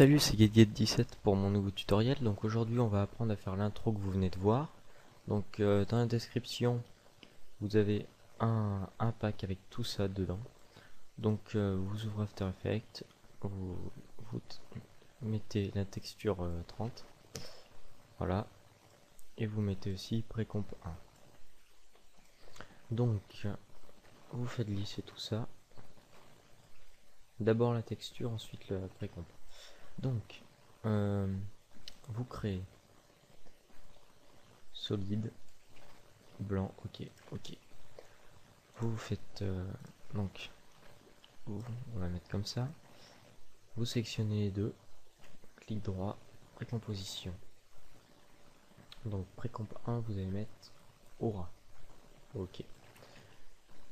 Salut, c'est GetGet17 pour mon nouveau tutoriel. Donc aujourd'hui on va apprendre à faire l'intro que vous venez de voir. Donc dans la description vous avez un pack avec tout ça dedans. Donc vous ouvrez After Effects, vous mettez la texture 30, voilà, et vous mettez aussi Précomp 1. Donc vous faites lisser tout ça. D'abord la texture, ensuite le précomp. Donc vous créez solide, blanc, ok. Vous faites donc, on va mettre comme ça. Vous sélectionnez les deux, clic droit, précomposition. Donc précomp 1, vous allez mettre aura. Ok.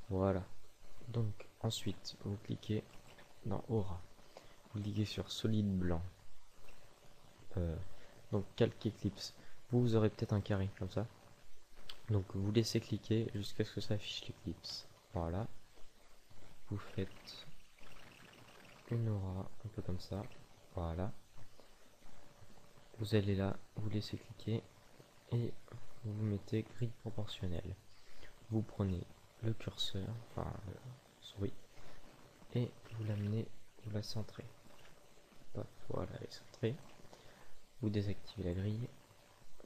Voilà. Donc ensuite, vous cliquez dans aura. Vous cliquez sur solide blanc. Donc calque Eclipse. Vous aurez peut-être un carré comme ça. Donc vous laissez cliquer jusqu'à ce que ça affiche l'Eclipse. Voilà. Vous faites une aura un peu comme ça. Voilà. Vous allez là, vous laissez cliquer et vous mettez grille proportionnelle. Vous prenez le curseur, enfin le souris, et vous l'amenez, vous la centrez. Hop, voilà, elle est centrée. Vous désactivez la grille.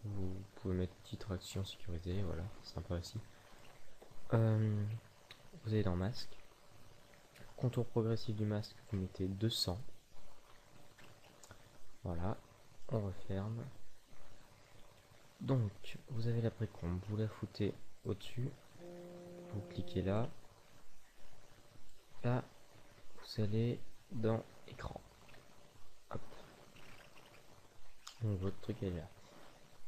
Vous pouvez mettre petite traction sécurisée, voilà, sympa aussi. Vous allez dans masque. Contour progressif du masque, vous mettez 200. Voilà, on referme. Donc, vous avez la précombe, vous la foutez au-dessus. Vous cliquez là. Là, vous allez dans écran. Hop. Donc votre truc est là.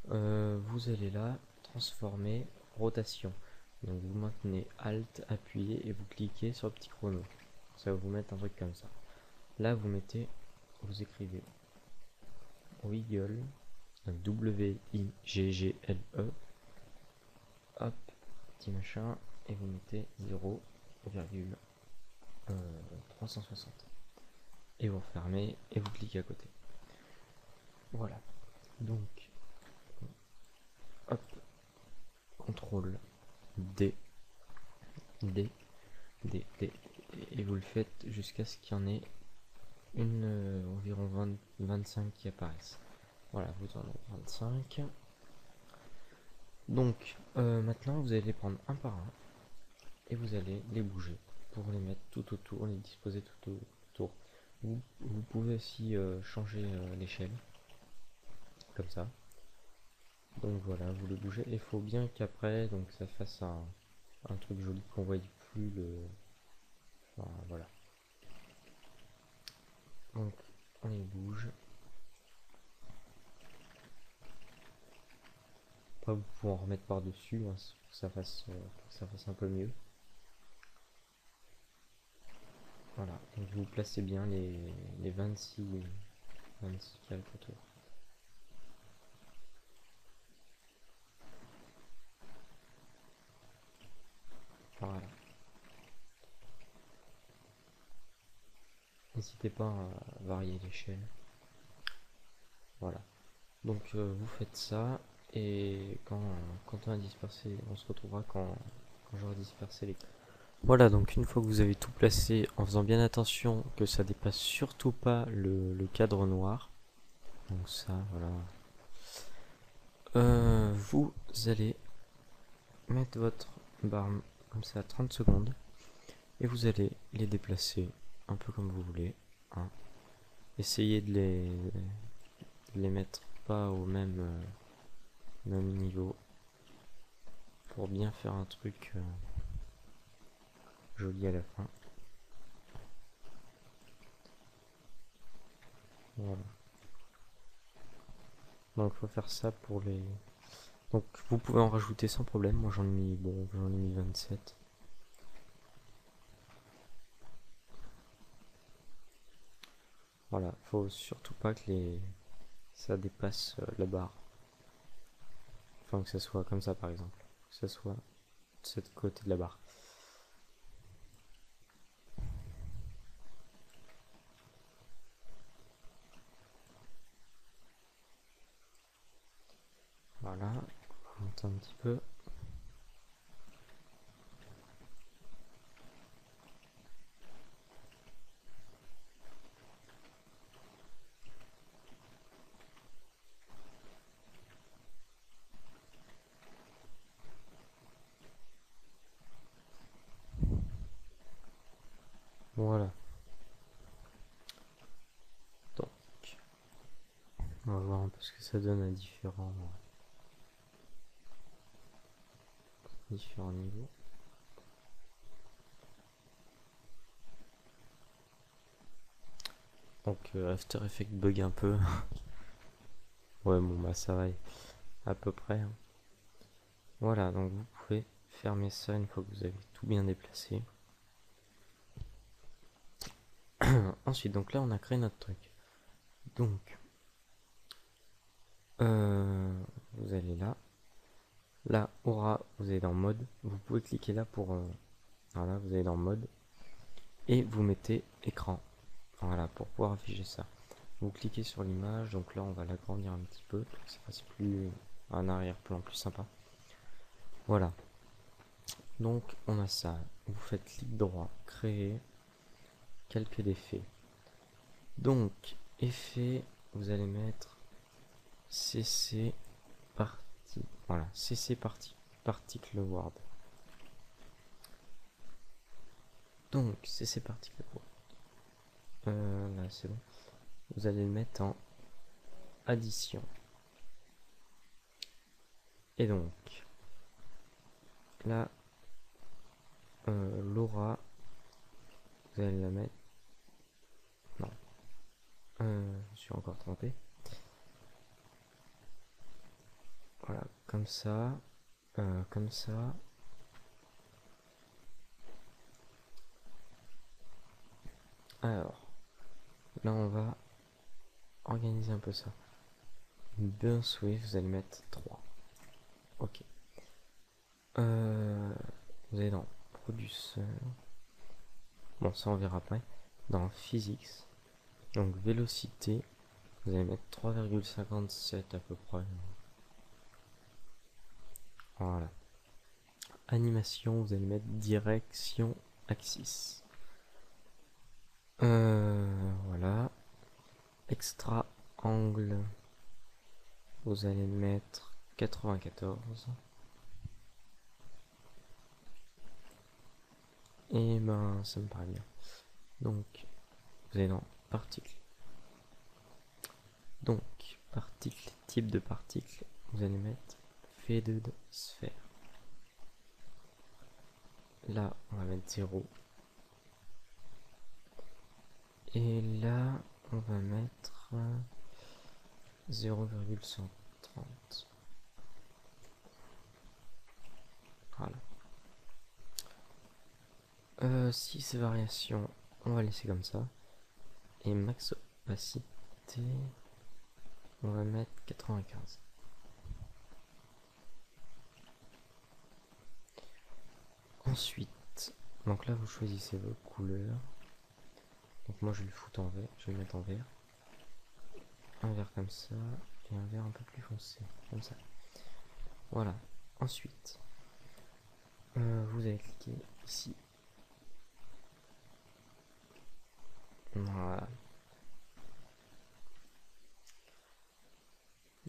Vous allez là, transformer, rotation. Donc vous maintenez Alt, appuyez et vous cliquez sur le petit chrono. Ça va vous mettre un truc comme ça. Là vous mettez, vous écrivez Wiggle, W-I-G-G-L-E, hop, petit machin, et vous mettez 0,360. Et vous refermez et vous cliquez à côté. Voilà. Donc, hop, CTRL D, D, D, D, et vous le faites jusqu'à ce qu'il y en ait environ 25 qui apparaissent. Voilà, vous en avez 25. Donc, maintenant vous allez les prendre un par un et vous allez les bouger pour les mettre tout autour, les disposer tout autour. Vous pouvez aussi changer l'échelle, comme ça. Donc voilà, vous les bougez. Il faut bien qu'après, donc ça fasse un truc joli qu'on voit plus le. Enfin, voilà. Donc on les bouge. Après vous pouvez en remettre par dessus hein, pour que ça fasse un peu mieux. Voilà, donc vous placez bien les 26 carrés autour. Voilà. N'hésitez pas à varier l'échelle. Voilà. Donc vous faites ça et quand on a dispersé, on se retrouvera quand j'aurai dispersé les. Voilà, donc une fois que vous avez tout placé, en faisant bien attention que ça dépasse surtout pas le cadre noir. Donc ça, voilà. Vous allez mettre votre barre comme ça à 30 secondes et vous allez les déplacer un peu comme vous voulez. Hein. Essayez de les mettre pas au même niveau pour bien faire un truc joli à la fin. Voilà. Donc il faut faire ça pour les. Donc vous pouvez en rajouter sans problème. Moi j'en ai mis 27. Voilà, faut surtout pas que ça dépasse la barre. Enfin que ça soit comme ça par exemple. Que ça soit de ce côté de la barre. monte un petit peu. Voilà. Donc, on va voir un peu ce que ça donne à différents niveaux. Donc After Effects bug un peu. Ouais, bon bah ça va à peu près, hein. Voilà, donc vous pouvez fermer ça une fois que vous avez tout bien déplacé. Ensuite, donc là on a créé notre truc. Donc vous allez là. Là, aura, vous allez dans mode. Vous pouvez cliquer là pour voilà, vous allez dans mode et vous mettez écran. Voilà, pour pouvoir afficher ça. Vous cliquez sur l'image, donc là on va l'agrandir un petit peu pour que ça fasse plus un arrière-plan plus sympa. Voilà. Donc on a ça. Vous faites clic droit, créer, calque d'effets. Donc effet, vous allez mettre CC partie. Voilà, CC partie, particle word. Donc CC particle word. Là c'est bon. Vous allez le mettre en addition. Et donc là, Laura, vous allez la mettre. Non, je suis encore trompé. Voilà, comme ça, comme ça. Alors, là on va organiser un peu ça. Burn Swift, vous allez mettre 3. Ok. Vous allez dans Producer. Bon, ça on verra après. Dans Physics. Donc Vélocité, vous allez mettre 3,57 à peu près. Voilà. Animation, vous allez mettre Direction Axis. Voilà. Extra angle, vous allez mettre 94. Et ben ça me paraît bien. Donc vous allez dans particle. Donc particle, type de particle, vous allez mettre faded sphere. Là on va mettre 0. Et là on va mettre 0,130. Voilà. 6 variations, on va laisser comme ça. Et max opacité, on va mettre 95. Ensuite, donc là vous choisissez vos couleurs. Donc moi je vais le foutre en vert, je vais le mettre en vert. Un vert comme ça, et un vert un peu plus foncé, comme ça. Voilà. Ensuite, vous allez cliquer ici. Voilà.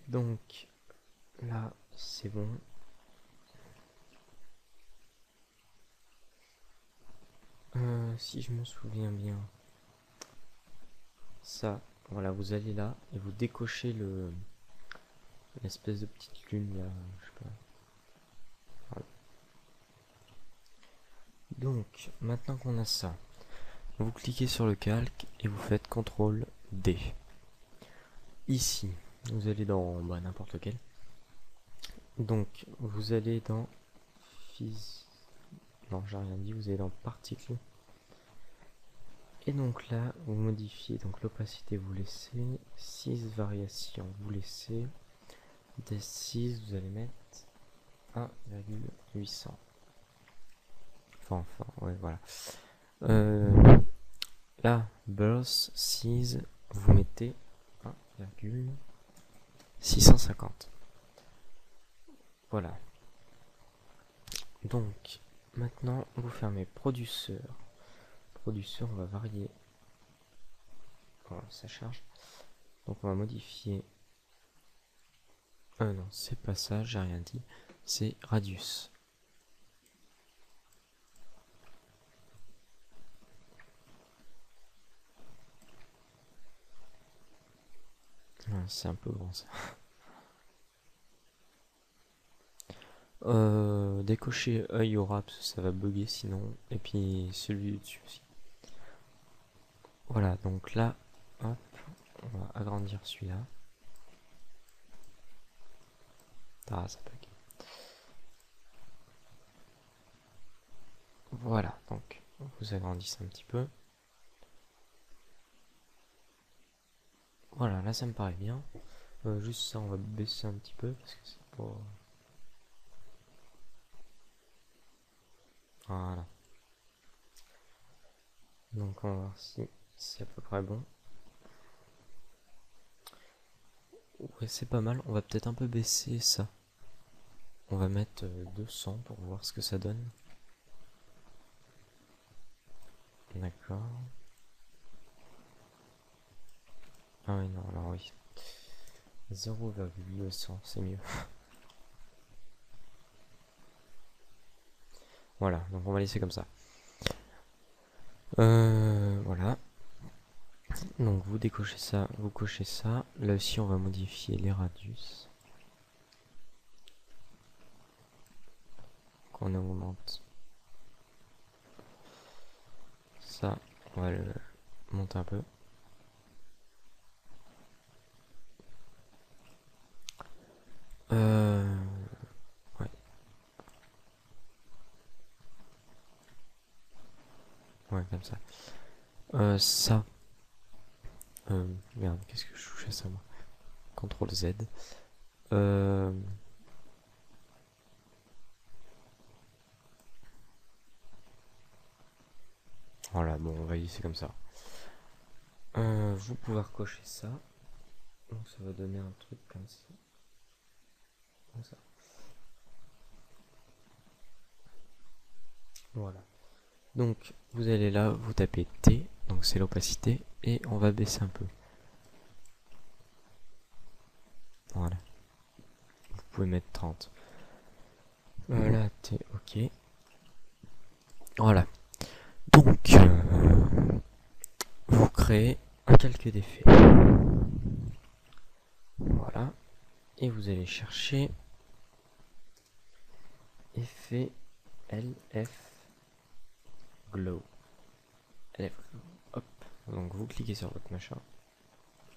Donc là c'est bon. Si je me souviens bien, ça, voilà, vous allez là et vous décochez l'espèce de petite lune là, je sais pas. Voilà. Donc maintenant qu'on a ça, vous cliquez sur le calque et vous faites CTRL D. Ici, vous allez dans n'importe lequel. Donc vous allez dans non, j'ai rien dit, vous allez dans Particle. Et donc là, vous modifiez, donc l'opacité vous laissez, 6 variations vous laissez, des 6 vous allez mettre 1,800. Enfin, ouais, voilà. Là, Burst 6, vous mettez 1,650. Voilà. Donc, maintenant, vous fermez Producer. Producer, on va varier. Voilà, ça charge. Donc, on va modifier. Non, c'est pas ça, j'ai rien dit. C'est Radius. C'est un peu grand ça. Décocher œil aura parce que ça va bugger sinon. Et puis celui du dessus aussi. Voilà, donc là, hop, on va agrandir celui-là. Ah, ça bug. Voilà, donc vous agrandissez un petit peu. Voilà, là ça me paraît bien. Juste ça, on va baisser un petit peu parce que c'est pas. Voilà. Donc on va voir si c'est à peu près bon. Ouais, c'est pas mal. On va peut-être un peu baisser ça. On va mettre 200 pour voir ce que ça donne. D'accord. Ah oui, non, alors oui. 0,200, c'est mieux. Voilà, donc on va laisser comme ça. Voilà. Donc vous décochez ça, vous cochez ça. Là aussi, on va modifier les radius. Qu'on augmente ça, on va le monter un peu. Ouais. Ouais, comme ça. Ça. Merde, qu'est-ce que je touchais ça moi? CTRL Z. Voilà, bon, on va y laisser comme ça. Vous pouvez cocher ça. Donc ça va donner un truc comme ça. Comme ça. Voilà. Donc vous allez là, vous tapez T, donc c'est l'opacité, et on va baisser un peu. Voilà. Vous pouvez mettre 30. Voilà, T, ok. Voilà. Donc, vous créez un calque d'effet. Voilà. Et vous allez chercher effet LF Glow. LF Glow. Hop. Donc vous cliquez sur votre machin.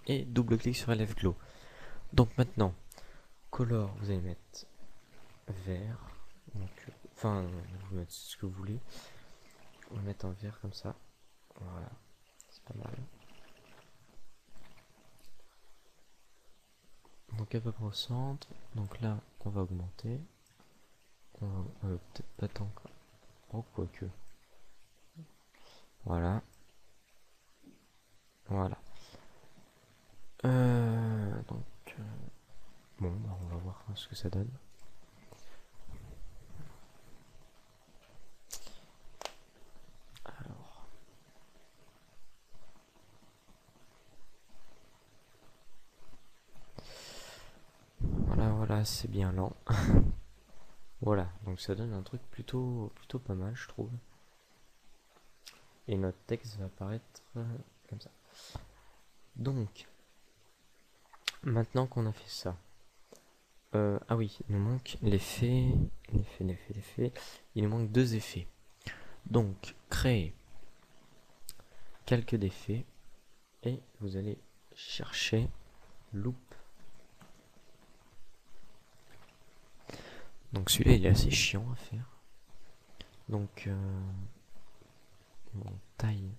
Et double-clic sur LF Glow. Donc maintenant, color, vous allez mettre vert. Donc, enfin, vous mettez ce que vous voulez. On va mettre en vert comme ça. Voilà. C'est pas mal. Donc à peu près au centre. Donc là, on va augmenter. On va peut-être pas tant. Oh, quoique. Voilà. Voilà. Donc, bon, bah, on va voir ce que ça donne. Alors. Voilà, voilà, c'est bien lent. Voilà, donc ça donne un truc plutôt pas mal, je trouve. Et notre texte va apparaître comme ça. Donc, maintenant qu'on a fait ça, ah oui, il nous manque l'effet, il nous manque 2 effets. Donc, créer quelques d'effets et vous allez chercher loop. Donc celui-là il est assez chiant à faire. Donc, bon, taille